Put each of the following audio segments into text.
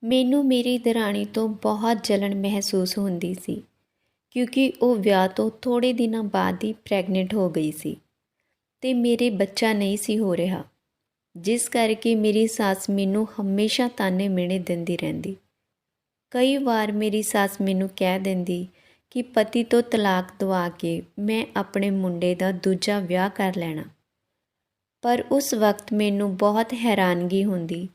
ਮੈਨੂੰ ਮੇਰੀ ਦਰਾਣੀ ਤੋਂ ਬਹੁਤ ਜਲਨ ਮਹਿਸੂਸ ਹੁੰਦੀ ਸੀ ਕਿਉਂਕਿ ਉਹ ਵਿਆਹ ਤੋਂ ਥੋੜ੍ਹੇ ਦਿਨਾਂ ਬਾਅਦ ਹੀ ਪ੍ਰੈਗਨੈਂਟ ਹੋ ਗਈ ਸੀ ਅਤੇ ਮੇਰੇ ਬੱਚਾ ਨਹੀਂ ਸੀ ਹੋ ਰਿਹਾ, ਜਿਸ ਕਰਕੇ ਮੇਰੀ ਸੱਸ ਮੈਨੂੰ ਹਮੇਸ਼ਾ ਤਾਨੇ ਮਿਹਣੇ ਦਿੰਦੀ ਰਹਿੰਦੀ। ਕਈ ਵਾਰ ਮੇਰੀ ਸੱਸ ਮੈਨੂੰ ਕਹਿ ਦਿੰਦੀ ਕਿ ਪਤੀ ਤੋਂ ਤਲਾਕ ਦਵਾ ਕੇ ਮੈਂ ਆਪਣੇ ਮੁੰਡੇ ਦਾ ਦੂਜਾ ਵਿਆਹ ਕਰ ਲੈਣਾ। ਪਰ ਉਸ ਵਕਤ ਮੈਨੂੰ ਬਹੁਤ ਹੈਰਾਨਗੀ ਹੁੰਦੀ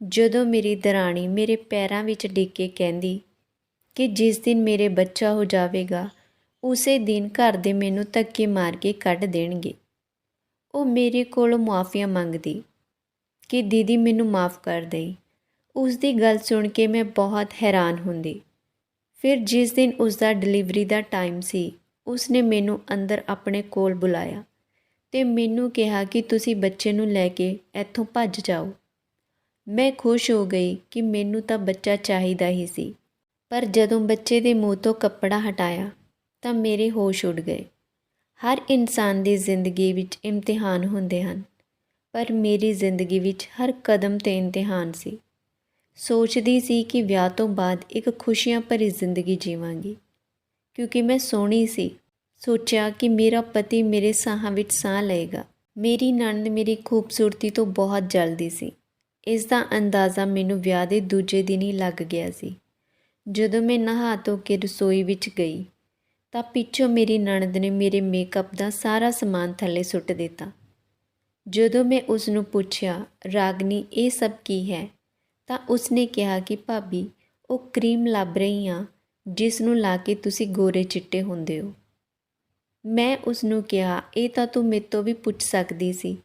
ਜਦੋਂ ਮੇਰੀ ਦਰਾਣੀ ਮੇਰੇ ਪੈਰਾਂ ਵਿੱਚ ਡਿੱਗ ਕੇ ਕਹਿੰਦੀ ਕਿ ਜਿਸ ਦਿਨ ਮੇਰੇ ਬੱਚਾ ਹੋ ਜਾਵੇਗਾ ਉਸੇ ਦਿਨ ਘਰ ਦੇ ਮੈਨੂੰ ਧੱਕੇ ਮਾਰ ਕੇ ਕੱਢ ਦੇਣਗੇ। ਉਹ ਮੇਰੇ ਕੋਲੋਂ ਮੁਆਫੀਆਂ ਮੰਗਦੀ ਕਿ ਦੀਦੀ ਮੈਨੂੰ ਮਾफ़ ਕਰ ਦੇਈ। ਉਸ ਦੀ ਗੱਲ ਸੁਣ ਕੇ ਮੈਂ ਬਹੁਤ ਹੈਰਾਨ ਹੁੰਦੀ। ਫਿਰ ਜਿਸ ਦਿਨ ਉਸ ਦਾ ਡਿਲੀਵਰੀ ਦਾ ਟਾਈਮ ਸੀ, ਉਸਨੇ ਮੈਨੂੰ ਅੰਦਰ ਆਪਣੇ ਕੋਲ ਬੁਲਾਇਆ ਅਤੇ ਮੈਨੂੰ ਕਿਹਾ ਕਿ ਤੁਸੀਂ ਬੱਚੇ ਨੂੰ ਲੈ ਕੇ ਇੱਥੋਂ ਭੱਜ ਜਾਓ। ਮੈਂ ਖੁਸ਼ ਹੋ ਗਈ ਕਿ ਮੈਨੂੰ ਤਾਂ ਬੱਚਾ ਚਾਹੀਦਾ ਹੀ ਸੀ, ਪਰ ਜਦੋਂ ਬੱਚੇ ਦੇ ਮੂੰਹ ਤੋਂ ਕੱਪੜਾ ਹਟਾਇਆ ਤਾਂ ਮੇਰੇ ਹੋਸ਼ ਉੱਡ ਗਏ। ਹਰ ਇਨਸਾਨ ਦੀ ਜ਼ਿੰਦਗੀ ਵਿੱਚ ਇਮਤਿਹਾਨ ਹੁੰਦੇ ਹਨ, ਪਰ ਮੇਰੀ ਜ਼ਿੰਦਗੀ ਵਿੱਚ ਹਰ ਕਦਮ 'ਤੇ ਇਮਤਿਹਾਨ ਸੀ। ਸੋਚਦੀ ਸੀ ਕਿ ਵਿਆਹ ਤੋਂ ਬਾਅਦ ਇੱਕ ਖੁਸ਼ੀਆਂ ਭਰੀ ਜ਼ਿੰਦਗੀ ਜੀਵਾਂਗੀ ਕਿਉਂਕਿ ਮੈਂ ਸੋਹਣੀ ਸੀ। ਸੋਚਿਆ ਕਿ ਮੇਰਾ ਪਤੀ ਮੇਰੇ ਸਾਹਾਂ ਵਿੱਚ ਸਾਹ ਲਏਗਾ। ਮੇਰੀ ਨਣਦ ਮੇਰੀ ਖੂਬਸੂਰਤੀ ਤੋਂ ਬਹੁਤ ਜਲਦੀ ਸੀ। ਇਸ ਦਾ ਅੰਦਾਜ਼ਾ ਮੈਨੂੰ ਵਿਆਹ ਦੇ ਦੂਜੇ ਦਿਨ ਹੀ ਲੱਗ ਗਿਆ ਸੀ। ਜਦੋਂ ਮੈਂ ਨਹਾ ਧੋ ਕੇ ਰਸੋਈ ਵਿੱਚ ਗਈ ਤਾਂ ਪਿੱਛੋਂ ਮੇਰੀ ਨਣਦ ਨੇ ਮੇਰੇ ਮੇਕਅਪ ਦਾ ਸਾਰਾ ਸਮਾਨ ਥੱਲੇ ਸੁੱਟ ਦਿੱਤਾ। ਜਦੋਂ ਮੈਂ ਉਸ ਨੂੰ ਪੁੱਛਿਆ, ਰਾਗਨੀ ਇਹ ਸਭ ਕੀ ਹੈ, ਤਾਂ ਉਸਨੇ ਕਿਹਾ ਕਿ ਭਾਬੀ ਉਹ ਕਰੀਮ ਲੱਭ ਰਹੀ ਹਾਂ ਜਿਸ ਨੂੰ ਲਾ ਕੇ ਤੁਸੀਂ ਗੋਰੇ ਚਿੱਟੇ ਹੁੰਦੇ ਹੋ। ਮੈਂ ਉਸ ਨੂੰ ਕਿਹਾ ਇਹ ਤਾਂ ਤੂੰ ਮੇਰੇ ਤੋਂ ਵੀ ਪੁੱਛ ਸਕਦੀ ਸੀ,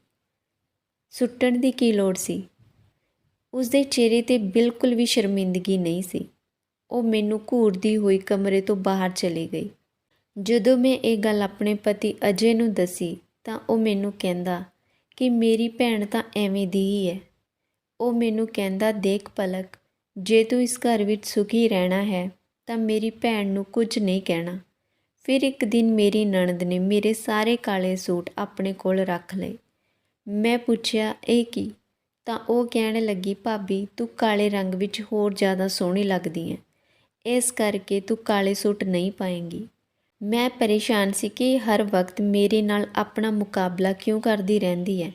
ਸੁੱਟਣ ਦੀ ਕੀ ਲੋੜ ਸੀ। ਉਸ ਦੇ ਚਿਹਰੇ 'ਤੇ ਬਿਲਕੁਲ ਵੀ ਸ਼ਰਮਿੰਦਗੀ ਨਹੀਂ ਸੀ। ਉਹ ਮੈਨੂੰ ਘੂਰਦੀ ਹੋਈ ਕਮਰੇ ਤੋਂ ਬਾਹਰ ਚਲੀ ਗਈ। ਜਦੋਂ ਮੈਂ ਇਹ ਗੱਲ ਆਪਣੇ ਪਤੀ ਅਜੇ ਨੂੰ ਦੱਸੀ ਤਾਂ ਉਹ ਮੈਨੂੰ ਕਹਿੰਦਾ ਕਿ ਮੇਰੀ ਭੈਣ ਤਾਂ ਐਵੇਂ ਦੀ ਹੀ ਹੈ। ਉਹ ਮੈਨੂੰ ਕਹਿੰਦਾ, ਦੇਖ ਪਲਕ, ਜੇ ਤੂੰ ਇਸ ਘਰ ਵਿੱਚ ਸੁਖੀ ਰਹਿਣਾ ਹੈ ਤਾਂ ਮੇਰੀ ਭੈਣ ਨੂੰ ਕੁਝ ਨਹੀਂ ਕਹਿਣਾ। ਫਿਰ ਇੱਕ ਦਿਨ ਮੇਰੀ ਨਣਦ ਨੇ ਮੇਰੇ ਸਾਰੇ ਕਾਲੇ ਸੂਟ ਆਪਣੇ ਕੋਲ ਰੱਖ ਲਏ। ਮੈਂ ਪੁੱਛਿਆ ਇਹ ਕੀ, ਤਾਂ ਉਹ ਕਹਿਣ ਲੱਗੀ, ਭਾਬੀ ਤੂੰ ਕਾਲੇ ਰੰਗ ਵਿੱਚ ਹੋਰ ਜ਼ਿਆਦਾ ਸੋਹਣੀ ਲੱਗਦੀ ਹੈ, ਇਸ ਕਰਕੇ ਤੂੰ ਕਾਲੇ ਸੂਟ ਨਹੀਂ ਪਾਏਂਗੀ। ਮੈਂ ਪਰੇਸ਼ਾਨ ਸੀ ਕਿ ਹਰ ਵਕਤ ਮੇਰੇ ਨਾਲ ਆਪਣਾ ਮੁਕਾਬਲਾ ਕਿਉਂ ਕਰਦੀ ਰਹਿੰਦੀ ਹੈ।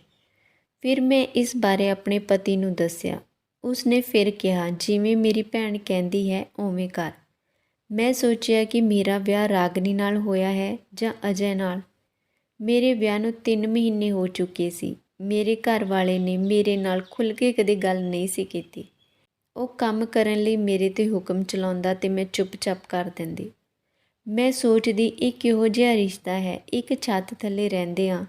ਫਿਰ ਮੈਂ ਇਸ ਬਾਰੇ ਆਪਣੇ ਪਤੀ ਨੂੰ ਦੱਸਿਆ। ਉਸਨੇ ਫਿਰ ਕਿਹਾ, ਜਿਵੇਂ ਮੇਰੀ ਭੈਣ ਕਹਿੰਦੀ ਹੈ ਉਵੇਂ ਕਰ। ਮੈਂ ਸੋਚਿਆ ਕਿ ਮੇਰਾ ਵਿਆਹ ਰਾਗਨੀ ਨਾਲ ਹੋਇਆ ਹੈ ਜਾਂ ਅਜੈ ਨਾਲ। ਮੇਰੇ ਵਿਆਹ ਨੂੰ 3 ਮਹੀਨੇ ਹੋ ਚੁੱਕੇ ਸੀ। ਮੇਰੇ ਘਰ ਵਾਲੇ ਨੇ ਮੇਰੇ ਨਾਲ ਖੁੱਲ੍ਹ ਕੇ ਕਦੇ ਗੱਲ ਨਹੀਂ ਸੀ ਕੀਤੀ। ਉਹ ਕੰਮ ਕਰਨ ਲਈ ਮੇਰੇ 'ਤੇ ਹੁਕਮ ਚਲਾਉਂਦਾ ਅਤੇ ਮੈਂ ਚੁੱਪ-ਚਾਪ ਕਰ ਦਿੰਦੀ। ਮੈਂ ਸੋਚਦੀ ਇਹ ਕਿਹੋ ਜਿਹਾ ਰਿਸ਼ਤਾ ਹੈ, ਇੱਕ ਛੱਤ ਥੱਲੇ ਰਹਿੰਦੇ ਹਾਂ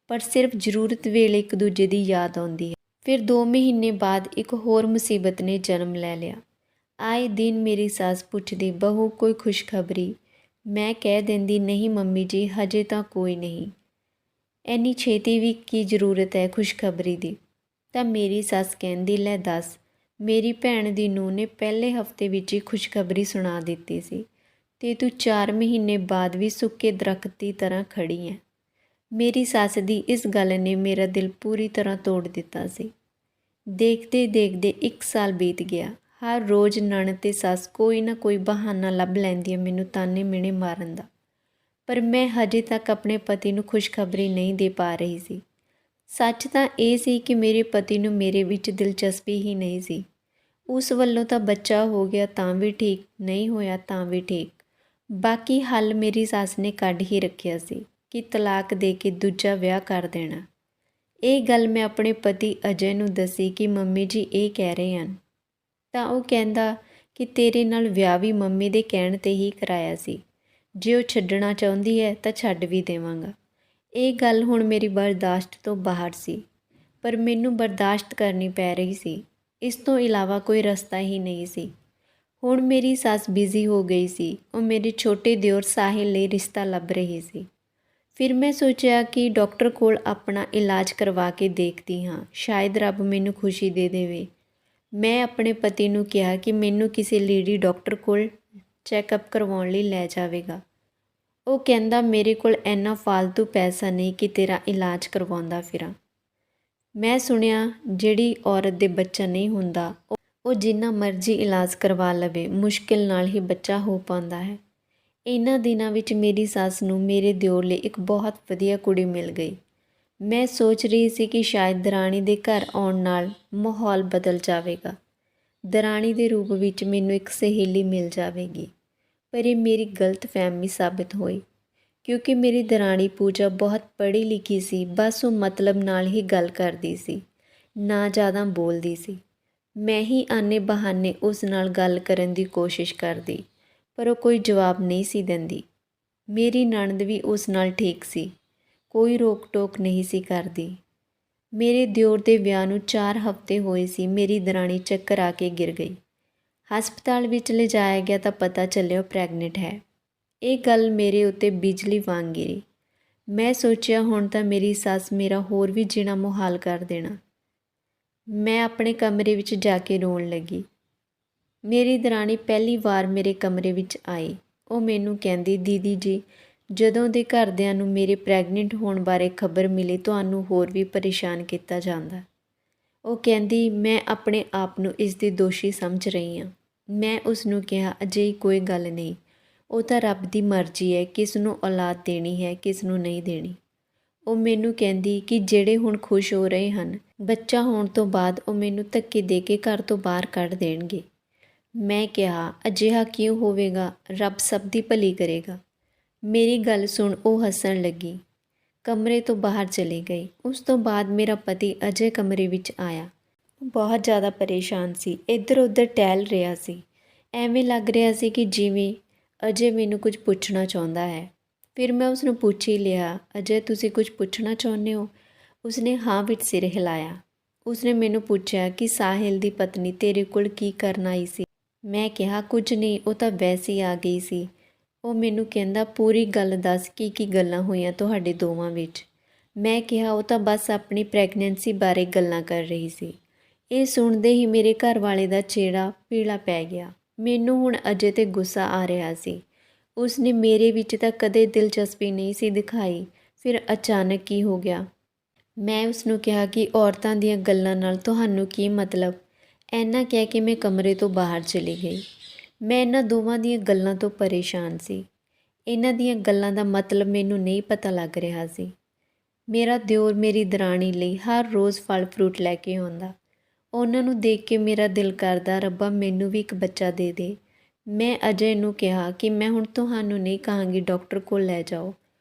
ਪਰ ਸਿਰਫ ਜ਼ਰੂਰਤ ਵੇਲੇ ਇੱਕ ਦੂਜੇ ਦੀ ਯਾਦ ਆਉਂਦੀ ਹੈ। ਫਿਰ 2 ਮਹੀਨੇ ਬਾਅਦ ਇੱਕ ਹੋਰ ਮੁਸੀਬਤ ਨੇ ਜਨਮ ਲੈ ਲਿਆ। ਆਏ ਦਿਨ ਮੇਰੀ ਸੱਸ ਪੁੱਛਦੀ, ਬਹੂ ਕੋਈ ਖੁਸ਼ਖਬਰੀ। ਮੈਂ ਕਹਿ ਦਿੰਦੀ, ਨਹੀਂ ਮੰਮੀ ਜੀ, ਹਜੇ ਤਾਂ ਕੋਈ ਨਹੀਂ। ਇੰਨੀ ਛੇਤੀ ਵੀ ਕੀ ਜ਼ਰੂਰਤ ਹੈ ਖੁਸ਼ਖਬਰੀ ਦੀ। ਤਾਂ ਮੇਰੀ ਸੱਸ ਕਹਿੰਦੀ, ਲੈ ਦੱਸ, ਮੇਰੀ ਭੈਣ ਦੀ ਨੂੰਹ ਨੇ ਪਹਿਲੇ ਹਫਤੇ ਵਿੱਚ ਹੀ ਖੁਸ਼ਖਬਰੀ ਸੁਣਾ ਦਿੱਤੀ ਸੀ ਅਤੇ ਤੂੰ 4 ਮਹੀਨੇ ਬਾਅਦ ਵੀ ਸੁੱਕੇ ਦਰੱਖਤ ਦੀ ਤਰ੍ਹਾਂ ਖੜੀ ਹੈ। ਮੇਰੀ ਸੱਸ ਦੀ ਇਸ ਗੱਲ ਨੇ ਮੇਰਾ ਦਿਲ ਪੂਰੀ ਤਰ੍ਹਾਂ ਤੋੜ ਦਿੱਤਾ ਸੀ। ਦੇਖਦੇ ਦੇਖਦੇ 1 ਸਾਲ ਬੀਤ ਗਿਆ। ਹਰ ਰੋਜ਼ ਨਣਦ ਅਤੇ ਸੱਸ ਕੋਈ ਨਾ ਕੋਈ ਬਹਾਨਾ ਲੱਭ ਲੈਂਦੀਆਂ ਮੈਨੂੰ ਤਾਨੇ ਮਿਹਣੇ ਮਾਰਨ ਦਾ, ਪਰ ਮੈਂ ਹਜੇ ਤੱਕ ਆਪਣੇ ਪਤੀ ਨੂੰ ਖੁਸ਼ਖਬਰੀ ਨਹੀਂ ਦੇ ਪਾ ਰਹੀ ਸੀ। ਸੱਚ ਤਾਂ ਇਹ ਸੀ ਕਿ ਮੇਰੇ ਪਤੀ ਨੂੰ ਮੇਰੇ ਵਿੱਚ ਦਿਲਚਸਪੀ ਹੀ ਨਹੀਂ ਸੀ। ਉਸ ਵੱਲੋਂ ਤਾਂ ਬੱਚਾ ਹੋ ਗਿਆ ਤਾਂ ਵੀ ਠੀਕ, ਨਹੀਂ ਹੋਇਆ ਤਾਂ ਵੀ ਠੀਕ। ਬਾਕੀ ਹੱਲ ਮੇਰੀ ਸੱਸ ਨੇ ਕੱਢ ਹੀ ਰੱਖਿਆ ਸੀ ਕਿ ਤਲਾਕ ਦੇ ਕੇ ਦੂਜਾ ਵਿਆਹ ਕਰ ਦੇਣਾ। ਇਹ ਗੱਲ ਮੈਂ ਆਪਣੇ ਪਤੀ ਅਜੈ ਨੂੰ ਦੱਸੀ ਕਿ ਮੰਮੀ ਜੀ ਇਹ ਕਹਿ ਰਹੇ ਹਨ। ਤਾਂ ਉਹ ਕਹਿੰਦਾ ਕਿ ਤੇਰੇ ਨਾਲ ਵਿਆਹ ਵੀ ਮੰਮੀ ਦੇ ਕਹਿਣ 'ਤੇ ਹੀ ਕਰਾਇਆ ਸੀ। ਜੇ ਉਹ ਛੱਡਣਾ ਚਾਹੁੰਦੀ ਹੈ ਤਾਂ ਛੱਡ ਵੀ ਦੇਵਾਂਗਾ। ਇਹ ਗੱਲ ਹੁਣ ਮੇਰੀ ਬਰਦਾਸ਼ਤ ਤੋਂ ਬਾਹਰ ਸੀ, ਪਰ ਮੈਨੂੰ ਬਰਦਾਸ਼ਤ ਕਰਨੀ ਪੈ ਰਹੀ ਸੀ। ਇਸ ਤੋਂ ਇਲਾਵਾ ਕੋਈ ਰਸਤਾ ਹੀ ਨਹੀਂ ਸੀ। ਹੁਣ ਮੇਰੀ ਸੱਸ ਬਿਜ਼ੀ ਹੋ ਗਈ ਸੀ। ਉਹ ਮੇਰੇ ਛੋਟੇ ਦਿਓਰ ਸਾਹਿਲ ਲਈ ਰਿਸ਼ਤਾ ਲੱਭ ਰਹੀ ਸੀ। ਫਿਰ ਮੈਂ ਸੋਚਿਆ ਕਿ ਡਾਕਟਰ ਕੋਲ ਆਪਣਾ ਇਲਾਜ ਕਰਵਾ ਕੇ ਦੇਖਦੀ ਹਾਂ, ਸ਼ਾਇਦ ਰੱਬ ਮੈਨੂੰ ਖੁਸ਼ੀ ਦੇ ਦੇਵੇ। ਮੈਂ ਆਪਣੇ ਪਤੀ ਨੂੰ ਕਿਹਾ ਕਿ ਮੈਨੂੰ ਕਿਸੇ ਲੇਡੀ ਡਾਕਟਰ ਕੋਲ ਚੈੱਕਅਪ ਕਰਵਾਉਣ ਲਈ ਲੈ ਜਾਵੇਗਾ। ਉਹ ਕਹਿੰਦਾ, ਮੇਰੇ ਕੋਲ ਇੰਨਾ ਫਾਲਤੂ ਪੈਸਾ ਨਹੀਂ ਕਿ ਤੇਰਾ ਇਲਾਜ ਕਰਵਾਉਂਦਾ ਫਿਰਾਂ। ਮੈਂ ਸੁਣਿਆ ਜਿਹੜੀ ਔਰਤ ਦੇ ਬੱਚਾ ਨਹੀਂ ਹੁੰਦਾ ਉਹ ਜਿੰਨਾ ਮਰਜ਼ੀ ਇਲਾਜ ਕਰਵਾ ਲਵੇ ਮੁਸ਼ਕਿਲ ਨਾਲ ਹੀ ਬੱਚਾ ਹੋ ਪਾਉਂਦਾ ਹੈ। ਇਹਨਾਂ ਦਿਨਾਂ ਵਿੱਚ ਮੇਰੀ ਸੱਸ ਨੂੰ ਮੇਰੇ ਦਿਓਰ ਲਈ ਇੱਕ ਬਹੁਤ ਵਧੀਆ ਕੁੜੀ ਮਿਲ ਗਈ। ਮੈਂ ਸੋਚ ਰਹੀ ਸੀ ਕਿ ਸ਼ਾਇਦ ਦਰਾਣੀ ਦੇ ਘਰ ਆਉਣ ਨਾਲ ਮਾਹੌਲ ਬਦਲ ਜਾਵੇਗਾ। ਦਰਾਣੀ ਦੇ ਰੂਪ ਵਿੱਚ ਮੈਨੂੰ ਇੱਕ ਸਹੇਲੀ ਮਿਲ ਜਾਵੇਗੀ। ਪਰ ਇਹ ਮੇਰੀ ਗਲਤਫਹਿਮੀ ਸਾਬਿਤ ਹੋਈ, ਕਿਉਂਕਿ ਮੇਰੀ ਦਰਾਣੀ ਪੂਜਾ ਬਹੁਤ ਪੜ੍ਹੀ ਲਿਖੀ ਸੀ। ਬਸ ਉਹ ਮਤਲਬ ਨਾਲ ਹੀ ਗੱਲ ਕਰਦੀ ਸੀ, ਨਾ ਜ਼ਿਆਦਾ ਬੋਲਦੀ ਸੀ। ਮੈਂ ਹੀ ਆਨੇ ਬਹਾਨੇ ਉਸ ਨਾਲ ਗੱਲ ਕਰਨ ਦੀ ਕੋਸ਼ਿਸ਼ ਕਰਦੀ, ਪਰ ਉਹ ਕੋਈ ਜਵਾਬ ਨਹੀਂ ਸੀ ਦਿੰਦੀ। ਮੇਰੀ ਨਣਦ ਵੀ ਉਸ ਨਾਲ ਠੀਕ ਸੀ, ਕੋਈ ਰੋਕ ਟੋਕ ਨਹੀਂ ਸੀ ਕਰਦੀ। ਮੇਰੇ ਦਿਓਰ ਦੇ ਵਿਆਹ ਨੂੰ 4 ਹਫ਼ਤੇ ਹੋਏ ਸੀ। ਮੇਰੀ ਦਰਾਣੀ ਚੱਕਰ ਆ ਕੇ ਗਿਰ ਗਈ। ਹਸਪਤਾਲ ਵਿੱਚ ਲਿਜਾਇਆ ਗਿਆ ਤਾਂ ਪਤਾ ਚੱਲਿਆ ਉਹ ਪ੍ਰੈਗਨੈਂਟ ਹੈ। ਇਹ ਗੱਲ ਮੇਰੇ ਉੱਤੇ ਬਿਜਲੀ ਵਾਂਗ ਗਿਰੀ। ਮੈਂ ਸੋਚਿਆ ਹੁਣ ਤਾਂ ਮੇਰੀ ਸੱਸ ਮੇਰਾ ਹੋਰ ਵੀ ਜੀਣਾ ਮੁਹਾਲ ਕਰ ਦੇਣਾ। ਮੈਂ ਆਪਣੇ ਕਮਰੇ ਵਿੱਚ ਜਾ ਕੇ ਰੋਣ ਲੱਗੀ। ਮੇਰੀ ਦਰਾਣੀ ਪਹਿਲੀ ਵਾਰ ਮੇਰੇ ਕਮਰੇ ਵਿੱਚ ਆਈ। ਉਹ ਮੈਨੂੰ ਕਹਿੰਦੀ, ਦੀਦੀ ਜੀ, ਜਦੋਂ ਦੇ ਘਰਦਿਆਂ ਨੂੰ ਮੇਰੇ ਪ੍ਰੈਗਨੈਂਟ ਹੋਣ ਬਾਰੇ ਖਬਰ ਮਿਲੀ ਤੁਹਾਨੂੰ ਹੋਰ ਵੀ ਪਰੇਸ਼ਾਨ ਕੀਤਾ ਜਾਂਦਾ। ਉਹ ਕਹਿੰਦੀ, ਮੈਂ ਆਪਣੇ ਆਪ ਨੂੰ ਇਸ ਦੀ ਦੋਸ਼ੀ ਸਮਝ ਰਹੀ ਹਾਂ। ਮੈਂ ਉਸ ਨੂੰ ਕਿਹਾ, ਅਜਿਹੀ ਕੋਈ ਗੱਲ ਨਹੀਂ, ਉਹ ਤਾਂ ਰੱਬ ਦੀ ਮਰਜ਼ੀ ਹੈ, ਕਿਸ ਨੂੰ ਔਲਾਦ ਦੇਣੀ ਹੈ ਕਿਸ ਨੂੰ ਨਹੀਂ ਦੇਣੀ। ਉਹ ਮੈਨੂੰ ਕਹਿੰਦੀ ਕਿ ਜਿਹੜੇ ਹੁਣ ਖੁਸ਼ ਹੋ ਰਹੇ ਹਨ, ਬੱਚਾ ਹੋਣ ਤੋਂ ਬਾਅਦ ਉਹ ਮੈਨੂੰ ਧੱਕੇ ਦੇ ਕੇ ਘਰ ਤੋਂ ਬਾਹਰ ਕੱਢ ਦੇਣਗੇ। ਮੈਂ ਕਿਹਾ, ਅਜਿਹਾ ਕਿਉਂ ਹੋਵੇਗਾ, ਰੱਬ ਸਭ ਦੀ ਭਲੀ ਕਰੇਗਾ। ਮੇਰੀ ਗੱਲ ਸੁਣ ਉਹ ਹੱਸਣ ਲੱਗੀ, ਕਮਰੇ ਤੋਂ ਬਾਹਰ ਚਲੀ ਗਈ। ਉਸ ਤੋਂ ਬਾਅਦ ਮੇਰਾ ਪਤੀ ਅਜੇ ਕਮਰੇ ਵਿੱਚ ਆਇਆ। ਉਹ ਬਹੁਤ ਜ਼ਿਆਦਾ ਪਰੇਸ਼ਾਨ ਸੀ, ਇੱਧਰ ਉੱਧਰ ਟਹਿਲ ਰਿਹਾ ਸੀ। ਐਵੇਂ ਲੱਗ ਰਿਹਾ ਸੀ ਕਿ ਜਿਵੇਂ ਅਜੇ ਮੈਨੂੰ ਕੁਝ ਪੁੱਛਣਾ ਚਾਹੁੰਦਾ ਹੈ। ਫਿਰ ਮੈਂ ਉਸ ਨੂੰ ਪੁੱਛ ਹੀ ਲਿਆ, ਅਜੇ ਤੁਸੀਂ ਕੁਝ ਪੁੱਛਣਾ ਚਾਹੁੰਦੇ ਹੋ? ਉਸਨੇ ਹਾਂ ਵਿੱਚ ਸਿਰ ਹਿਲਾਇਆ। ਉਸਨੇ ਮੈਨੂੰ ਪੁੱਛਿਆ ਕਿ ਸਾਹਿਲ ਦੀ ਪਤਨੀ ਤੇਰੇ ਕੋਲ ਕੀ ਕਰਨ ਆਈ ਸੀ? ਮੈਂ ਕਿਹਾ, ਕੁਝ ਨਹੀਂ, ਉਹ ਤਾਂ ਵੈਸੇ ਹੀ ਆ ਗਈ ਸੀ। ਉਹ ਮੈਨੂੰ ਕਹਿੰਦਾ, ਪੂਰੀ ਗੱਲ ਦੱਸ, ਕੀ ਗੱਲਾਂ ਹੋਈਆਂ ਤੁਹਾਡੇ ਦੋਵਾਂ ਵਿੱਚ? ਮੈਂ ਕਿਹਾ, ਉਹ ਤਾਂ ਬਸ ਆਪਣੀ ਪ੍ਰੈਗਨੈਂਸੀ ਬਾਰੇ ਗੱਲਾਂ ਕਰ ਰਹੀ ਸੀ। ਇਹ ਸੁਣਦੇ ਹੀ ਮੇਰੇ ਘਰ ਵਾਲੇ ਦਾ ਚਿਹਰਾ ਪੀਲਾ ਪੈ ਗਿਆ। ਮੈਨੂੰ ਹੁਣ ਅਜੇ ਤੇ ਗੁੱਸਾ ਆ ਰਿਹਾ ਸੀ। ਉਸਨੇ ਮੇਰੇ ਵਿੱਚ ਤਾਂ ਕਦੇ ਦਿਲਚਸਪੀ ਨਹੀਂ ਸੀ ਦਿਖਾਈ, ਫਿਰ ਅਚਾਨਕ ਕੀ ਹੋ ਗਿਆ? ਮੈਂ ਉਸਨੂੰ ਕਿਹਾ ਕਿ ਔਰਤਾਂ ਦੀਆਂ ਗੱਲਾਂ ਨਾਲ ਤੁਹਾਨੂੰ ਕੀ ਮਤਲਬ? ਐਨਾ ਕਹਿ ਕੇ ਮੈਂ ਕਮਰੇ ਤੋਂ ਬਾਹਰ ਚਲੀ ਗਈ। ਮੈਂ ਇਹਨਾਂ ਦੋਵਾਂ ਦੀਆਂ ਗੱਲਾਂ ਤੋਂ ਪਰੇਸ਼ਾਨ ਸੀ। ਇਹਨਾਂ ਦੀਆਂ ਗੱਲਾਂ ਦਾ ਮਤਲਬ ਮੈਨੂੰ ਨਹੀਂ ਪਤਾ ਲੱਗ ਰਿਹਾ ਸੀ। ਮੇਰਾ ਦਿਓਰ ਮੇਰੀ ਦਰਾਣੀ ਲਈ ਹਰ ਰੋਜ਼ ਫਲ ਫਰੂਟ ਲੈ ਕੇ ਆਉਂਦਾ। ਉਹਨਾਂ ਨੂੰ ਦੇਖ ਕੇ ਮੇਰਾ ਦਿਲ ਕਰਦਾ, ਰੱਬਾ ਮੈਨੂੰ ਵੀ ਇੱਕ ਬੱਚਾ ਦੇ ਦੇ। ਮੈਂ ਅਜੇ ਨੂੰ ਕਿਹਾ ਕਿ ਮੈਂ ਹੁਣ ਤੁਹਾਨੂੰ ਨਹੀਂ ਕਹਾਂਗੀ ਡਾਕਟਰ ਕੋਲ ਲੈ ਜਾਓ,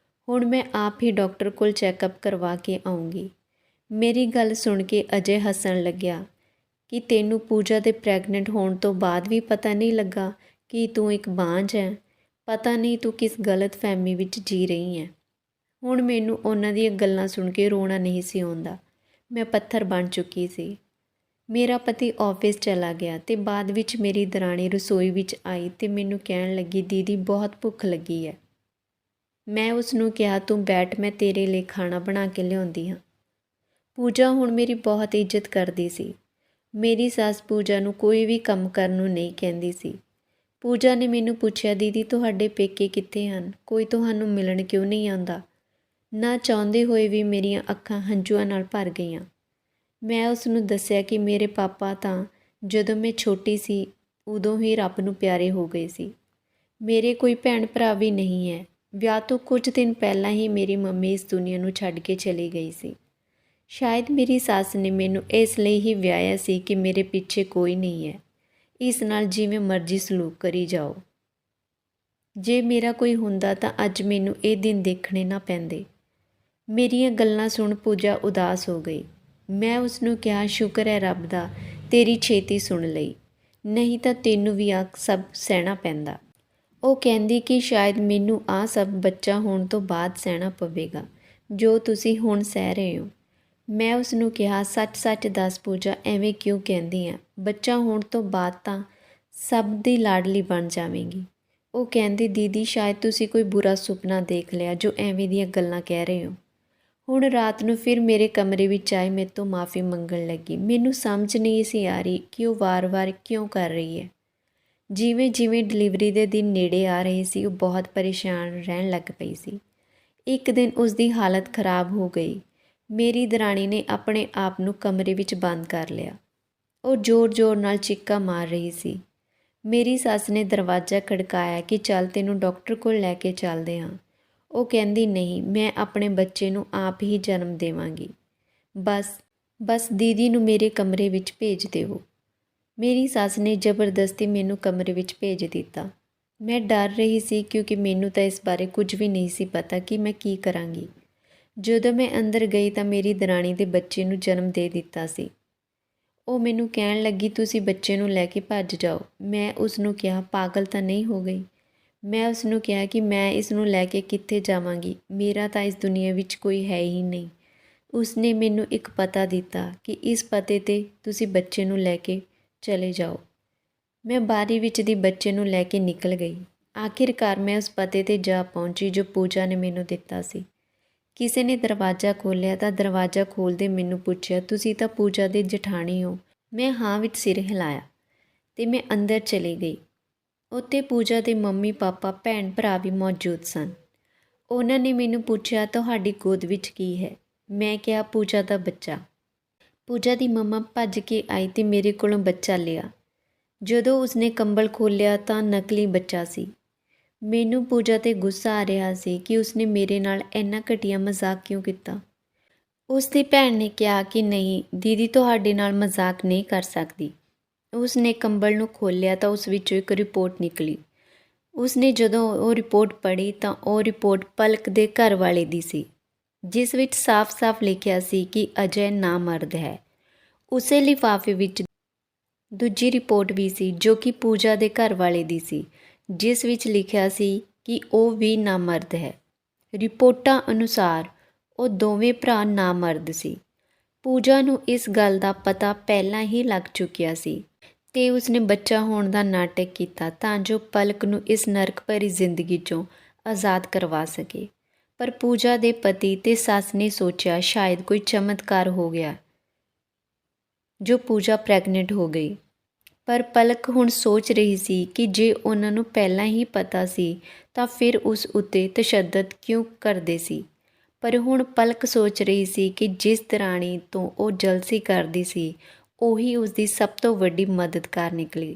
ਹੁਣ ਮੈਂ ਆਪ ਹੀ ਡਾਕਟਰ ਕੋਲ ਚੈੱਕਅਪ ਕਰਵਾ ਕੇ ਆਊਂਗੀ। ਮੇਰੀ ਗੱਲ ਸੁਣ ਕੇ ਅਜੇ ਹੱਸਣ ਲੱਗਿਆ ਕਿ ਤੈਨੂੰ ਪੂਜਾ ਦੇ ਪ੍ਰੈਗਨੈਂਟ ਹੋਣ ਤੋਂ ਬਾਅਦ ਵੀ ਪਤਾ ਨਹੀਂ ਲੱਗਾ ਕਿ ਤੂੰ ਇੱਕ ਬਾਂਝ ਹੈ? ਪਤਾ ਨਹੀਂ ਤੂੰ ਕਿਸ ਗਲਤ ਫਹਿਮੀ ਵਿੱਚ ਜੀ ਰਹੀ ਹੈ। ਹੁਣ ਮੈਨੂੰ ਉਹਨਾਂ ਦੀਆਂ ਗੱਲਾਂ ਸੁਣ ਕੇ ਰੋਣਾ ਨਹੀਂ ਸੀ ਆਉਂਦਾ। ਮੈਂ ਪੱਥਰ ਬਣ ਚੁੱਕੀ ਸੀ। ਮੇਰਾ ਪਤੀ ਆਫਿਸ ਚਲਾ ਗਿਆ ਤੇ ਬਾਅਦ ਵਿੱਚ ਮੇਰੀ ਦਰਾਣੀ ਰਸੋਈ ਵਿੱਚ ਆਈ ਤੇ ਮੈਨੂੰ ਕਹਿਣ ਲੱਗੀ, ਦੀਦੀ ਬਹੁਤ ਭੁੱਖ ਲੱਗੀ ਹੈ। ਮੈਂ ਉਸ ਨੂੰ ਕਿਹਾ, ਤੂੰ ਬੈਠ, ਮੈਂ ਤੇਰੇ ਲਈ ਖਾਣਾ ਬਣਾ ਕੇ ਲਿਆਉਂਦੀ ਹਾਂ। ਪੂਜਾ ਹੁਣ ਮੇਰੀ ਬਹੁਤ ਇੱਜ਼ਤ ਕਰਦੀ ਸੀ। ਮੇਰੀ ਸੱਸ ਪੂਜਾ ਨੂੰ ਕੋਈ ਵੀ ਕੰਮ ਕਰਨ ਨੂੰ ਨਹੀਂ ਕਹਿੰਦੀ ਸੀ। ਪੂਜਾ ਨੇ ਮੈਨੂੰ ਪੁੱਛਿਆ, ਦੀਦੀ ਤੁਹਾਡੇ ਪੇਕੇ ਕਿੱਥੇ ਹਨ? ਕੋਈ ਤੁਹਾਨੂੰ ਮਿਲਣ ਕਿਉਂ ਨਹੀਂ ਆਉਂਦਾ? ਨਾ ਚਾਹੁੰਦੇ ਹੋਏ ਵੀ ਮੇਰੀਆਂ ਅੱਖਾਂ ਹੰਝੂਆਂ ਨਾਲ ਭਰ ਗਈਆਂ। ਮੈਂ ਉਸ ਨੂੰ ਦੱਸਿਆ ਕਿ ਮੇਰੇ ਪਾਪਾ ਤਾਂ ਜਦੋਂ ਮੈਂ ਛੋਟੀ ਸੀ ਉਦੋਂ ਹੀ ਰੱਬ ਨੂੰ ਪਿਆਰੇ ਹੋ ਗਏ ਸੀ। ਮੇਰੇ ਕੋਈ ਭੈਣ ਭਰਾ ਵੀ ਨਹੀਂ ਹੈ। ਵਿਆਹ ਤੋਂ ਕੁਝ ਦਿਨ ਪਹਿਲਾਂ ਹੀ ਮੇਰੀ ਮੰਮੀ ਇਸ ਦੁਨੀਆ ਨੂੰ ਛੱਡ ਕੇ ਚਲੀ ਗਈ ਸੀ। ਸ਼ਾਇਦ ਮੇਰੀ ਸੱਸ ਨੇ ਮੈਨੂੰ ਇਸ ਲਈ ਹੀ ਵਿਆਹਿਆ ਸੀ ਕਿ ਮੇਰੇ ਪਿੱਛੇ ਕੋਈ ਨਹੀਂ ਹੈ, ਇਸ ਨਾਲ ਜਿਵੇਂ ਮਰਜ਼ੀ ਸਲੂਕ ਕਰੀ ਜਾਓ। ਜੇ ਮੇਰਾ ਕੋਈ ਹੁੰਦਾ ਤਾਂ ਅੱਜ ਮੈਨੂੰ ਇਹ ਦਿਨ ਦੇਖਣੇ ਨਾ ਪੈਂਦੇ। ਮੇਰੀਆਂ ਗੱਲਾਂ ਸੁਣ ਪੂਜਾ ਉਦਾਸ ਹੋ ਗਈ। ਮੈਂ ਉਸ ਨੂੰ ਕਿਹਾ, ਸ਼ੁਕਰ ਹੈ ਰੱਬ ਦਾ, ਤੇਰੀ ਛੇਤੀ ਸੁਣ ਲਈ, ਨਹੀਂ ਤਾਂ ਤੈਨੂੰ ਵੀ ਆ ਸਭ ਸਹਿਣਾ ਪੈਂਦਾ। ਉਹ ਕਹਿੰਦੀ ਕਿ ਸ਼ਾਇਦ ਮੈਨੂੰ ਆ ਸਭ ਬੱਚਾ ਹੋਣ ਤੋਂ ਬਾਅਦ ਸਹਿਣਾ ਪਵੇਗਾ, ਜੋ ਤੁਸੀਂ ਹੁਣ ਸਹਿ ਰਹੇ ਹੋ। ਮੈਂ ਉਸ ਨੂੰ ਕਿਹਾ, ਸੱਚ ਦੱਸ ਪੂਜਾ, ਐਵੇਂ ਕਿਉਂ ਕਹਿੰਦੀ ਆ? ਬੱਚਾ ਹੋਣ ਤੋਂ ਬਾਅਦ ਤਾਂ ਸਭ ਦੀ ਲਾਡਲੀ ਬਣ ਜਾਵੇਂਗੀ। ਉਹ ਕਹਿੰਦੀ, ਦੀਦੀ ਸ਼ਾਇਦ ਤੁਸੀਂ ਕੋਈ ਬੁਰਾ ਸੁਪਨਾ ਦੇਖ ਲਿਆ ਜੋ ਐਵੇਂ ਦੀਆਂ ਗੱਲਾਂ ਕਹਿ ਰਹੇ ਹੋ। ਹੁਣ ਰਾਤ ਨੂੰ ਫਿਰ ਮੇਰੇ ਕਮਰੇ ਵਿੱਚ ਆਈ, ਮੇਰੇ ਤੋਂ ਮਾफ़ੀ ਮੰਗਣ ਲੱਗੀ। ਮੈਨੂੰ ਸਮਝ ਨਹੀਂ ਸੀ ਆ ਰਹੀ ਕਿ ਉਹ ਵਾਰ-ਵਾਰ ਕਿਉਂ ਕਰ ਰਹੀ ਹੈ। ਜਿਵੇਂ ਡਿਲੀਵਰੀ ਦੇ ਦਿਨ ਨੇੜੇ ਆ ਰਹੇ ਸੀ, ਉਹ ਬਹੁਤ ਪਰੇਸ਼ਾਨ ਰਹਿਣ ਲੱਗ ਪਈ ਸੀ। ਇੱਕ ਦਿਨ ਉਸ ਦੀ ਹਾਲਤ ਖਰਾਬ ਹੋ ਗਈ। ਮੇਰੀ ਦਰਾਣੀ ਨੇ ਆਪਣੇ ਆਪ ਨੂੰ ਕਮਰੇ ਵਿੱਚ ਬੰਦ ਕਰ ਲਿਆ। ਉਹ ਜ਼ੋਰ-ਜ਼ੋਰ ਨਾਲ ਚੀਕਾਂ ਮਾਰ ਰਹੀ ਸੀ। ਮੇਰੀ ਸੱਸ ਨੇ ਦਰਵਾਜ਼ਾ ਖੜਕਾਇਆ ਕਿ ਚੱਲ ਤੈਨੂੰ ਡਾਕਟਰ ਕੋਲ ਲੈ ਕੇ ਚੱਲਦੇ ਹਾਂ। ਉਹ ਕਹਿੰਦੀ ਨਹੀਂ, ਮੈਂ ਆਪਣੇ ਬੱਚੇ ਨੂੰ ਆਪ ਹੀ ਜਨਮ ਦੇਵਾਂਗੀ। ਬਸ ਦੀਦੀ ਨੂੰ ਮੇਰੇ ਕਮਰੇ ਵਿੱਚ ਭੇਜ ਦੇਵੋ। ਮੇਰੀ ਸੱਸ ਨੇ ਜ਼ਬਰਦਸਤੀ ਮੈਨੂੰ ਕਮਰੇ ਵਿੱਚ ਭੇਜ ਦਿੱਤਾ। ਮੈਂ ਡਰ ਰਹੀ ਸੀ ਕਿਉਂਕਿ ਮੈਨੂੰ ਤਾਂ ਇਸ ਬਾਰੇ ਕੁਝ ਵੀ ਨਹੀਂ ਸੀ ਪਤਾ ਕਿ ਮੈਂ ਕੀ ਕਰਾਂਗੀ। ਜਦੋਂ ਮੈਂ ਅੰਦਰ ਗਈ ਤਾਂ ਮੇਰੀ ਦਰਾਣੀ ਦੇ ਬੱਚੇ ਨੂੰ ਜਨਮ ਦੇ ਦਿੱਤਾ ਸੀ। ਉਹ ਮੈਨੂੰ ਕਹਿਣ ਲੱਗੀ, ਤੁਸੀਂ ਬੱਚੇ ਨੂੰ ਲੈ ਕੇ ਭੱਜ ਜਾਓ। ਮੈਂ ਉਸ ਨੂੰ ਕਿਹਾ, ਪਾਗਲ ਤਾਂ ਨਹੀਂ ਹੋ ਗਈ। ਮੈਂ ਉਸ ਨੂੰ ਕਿਹਾ ਕਿ ਮੈਂ ਇਸ ਨੂੰ ਲੈ ਕੇ ਕਿੱਥੇ ਜਾਵਾਂਗੀ, ਮੇਰਾ ਤਾਂ ਇਸ ਦੁਨੀਆ ਵਿੱਚ ਕੋਈ ਹੈ ਹੀ ਨਹੀਂ। ਉਸ ਨੇ ਮੈਨੂੰ ਇੱਕ ਪਤਾ ਦਿੱਤਾ ਕਿ ਇਸ ਪਤੇ 'ਤੇ ਤੁਸੀਂ ਬੱਚੇ ਨੂੰ ਲੈ ਕੇ ਚਲੇ ਜਾਓ। ਮੈਂ ਬਾਰੀ ਵਿੱਚ ਦੀ ਬੱਚੇ ਨੂੰ ਲੈ ਕੇ ਨਿਕਲ ਗਈ। ਆਖਿਰਕਾਰ ਮੈਂ ਉਸ ਪਤੇ 'ਤੇ ਜਾ ਪਹੁੰਚੀ ਜੋ ਪੂਜਾ ਨੇ ਮੈਨੂੰ ਦਿੱਤਾ ਸੀ। ਕਿਸੇ ਨੇ ਦਰਵਾਜ਼ਾ ਖੋਲ੍ਹਿਆ ਤਾਂ ਦਰਵਾਜ਼ਾ ਖੋਲ੍ਹਦੇ ਮੈਨੂੰ ਪੁੱਛਿਆ, ਤੁਸੀਂ ਤਾਂ ਪੂਜਾ ਦੇ ਜਠਾਣੀ ਹੋ। ਮੈਂ ਹਾਂ ਵਿੱਚ ਸਿਰ ਹਿਲਾਇਆ ਅਤੇ ਮੈਂ ਅੰਦਰ ਚਲੀ ਗਈ। ਉੱਥੇ ਪੂਜਾ ਦੇ ਮੰਮੀ ਪਾਪਾ ਭੈਣ ਭਰਾ ਵੀ ਮੌਜੂਦ ਸਨ। ਉਹਨਾਂ ਨੇ ਮੈਨੂੰ ਪੁੱਛਿਆ, ਤੁਹਾਡੀ ਗੋਦ ਵਿੱਚ ਕੀ ਹੈ? ਮੈਂ ਕਿਹਾ, ਪੂਜਾ ਦਾ ਬੱਚਾ। ਪੂਜਾ ਦੀ ਮੰਮਾ ਭੱਜ ਕੇ ਆਈ ਅਤੇ ਮੇਰੇ ਕੋਲੋਂ ਬੱਚਾ ਲਿਆ। ਜਦੋਂ ਉਸਨੇ ਕੰਬਲ ਖੋਲ੍ਹਿਆ ਤਾਂ ਨਕਲੀ ਬੱਚਾ ਸੀ। ਮੈਨੂੰ ਪੂਜਾ 'ਤੇ ਗੁੱਸਾ ਆ ਰਿਹਾ ਸੀ ਕਿ ਉਸਨੇ ਮੇਰੇ ਨਾਲ ਇੰਨਾ ਘਟੀਆ ਮਜ਼ਾਕ ਕਿਉਂ ਕੀਤਾ। ਉਸ ਦੀ ਭੈਣ ਨੇ ਕਿਹਾ ਕਿ ਨਹੀਂ ਦੀਦੀ, ਤੁਹਾਡੇ ਨਾਲ ਮਜ਼ਾਕ ਨਹੀਂ ਕਰ ਸਕਦੀ। ਉਸ ਨੇ ਕੰਬਲ ਨੂੰ ਖੋਲ੍ਹਿਆ ਤਾਂ ਉਸ ਵਿੱਚੋਂ ਇੱਕ ਰਿਪੋਰਟ ਨਿਕਲੀ। ਉਸਨੇ ਜਦੋਂ ਉਹ ਰਿਪੋਰਟ ਪੜ੍ਹੀ ਤਾਂ ਉਹ ਰਿਪੋਰਟ ਪਲਕ ਦੇ ਘਰ ਵਾਲੇ ਦੀ ਸੀ, ਜਿਸ ਵਿੱਚ ਸਾਫ਼-ਸਾਫ਼ ਲਿਖਿਆ ਸੀ ਕਿ ਅਜੈ ਨਾਮਰਦ ਹੈ। ਉਸੇ ਲਿਫਾਫੇ ਵਿੱਚ ਦੂਜੀ ਰਿਪੋਰਟ ਵੀ ਸੀ ਜੋ ਕਿ ਪੂਜਾ ਦੇ ਘਰ ਵਾਲੇ ਦੀ ਸੀ, ਜਿਸ ਵਿੱਚ ਲਿਖਿਆ ਸੀ ਕਿ ਉਹ ਵੀ ਨਾਮਰਦ ਹੈ। ਰਿਪੋਰਟਾਂ ਅਨੁਸਾਰ ਉਹ ਦੋਵੇਂ ਭਰਾ ਨਾਮਰਦ ਸੀ। ਪੂਜਾ ਨੂੰ ਇਸ ਗੱਲ ਦਾ ਪਤਾ ਪਹਿਲਾਂ ਹੀ ਲੱਗ ਚੁੱਕਿਆ ਸੀ ਤੇ ਉਸਨੇ ਬੱਚਾ ਹੋਣ ਦਾ ਨਾਟਕ ਕੀਤਾ ਤਾਂ ਜੋ ਪਲਕ ਨੂੰ ਇਸ ਨਰਕ ਭਰੀ ਜ਼ਿੰਦਗੀ 'ਚੋਂ ਆਜ਼ਾਦ ਕਰਵਾ ਸਕੇ। ਪਰ ਪੂਜਾ ਦੇ ਪਤੀ ਤੇ ਸੱਸ ਨੇ ਸੋਚਿਆ ਸ਼ਾਇਦ ਕੋਈ ਚਮਤਕਾਰ ਹੋ ਗਿਆ ਜੋ ਪੂਜਾ ਪ੍ਰੈਗਨੈਂਟ ਹੋ ਗਈ। ਪਰ ਪਲਕ ਹੁਣ ਸੋਚ ਰਹੀ ਸੀ ਕਿ ਜੇ ਉਹਨਾਂ ਨੂੰ ਪਹਿਲਾਂ ਹੀ ਪਤਾ ਸੀ ਤਾਂ ਫਿਰ ਉਸ ਉੱਤੇ ਤਸ਼ੱਦਦ ਕਿਉਂ ਕਰਦੇ ਸੀ। ਪਰ ਹੁਣ ਪਲਕ ਸੋਚ ਰਹੀ ਸੀ ਕਿ ਜਿਸ ਦਰਾਣੀ ਤੋਂ ਉਹ ਜਲਸੀ ਕਰਦੀ ਸੀ ਉਹੀ ਉਸਦੀ ਸਭ ਤੋਂ ਵੱਡੀ ਮਦਦਗਾਰ ਨਿਕਲੀ।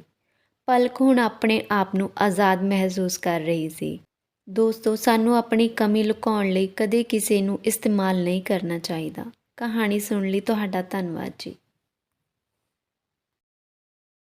ਪਲਕ ਹੁਣ ਆਪਣੇ ਆਪ ਨੂੰ ਆਜ਼ਾਦ ਮਹਿਸੂਸ ਕਰ ਰਹੀ ਸੀ। ਦੋਸਤੋ, ਸਾਨੂੰ ਆਪਣੀ ਕਮੀ ਲੁਕਾਉਣ ਲਈ ਕਦੇ ਕਿਸੇ ਨੂੰ ਇਸਤੇਮਾਲ ਨਹੀਂ ਕਰਨਾ ਚਾਹੀਦਾ। ਕਹਾਣੀ ਸੁਣਨ ਲਈ ਤੁਹਾਡਾ ਧੰਨਵਾਦ ਜੀ।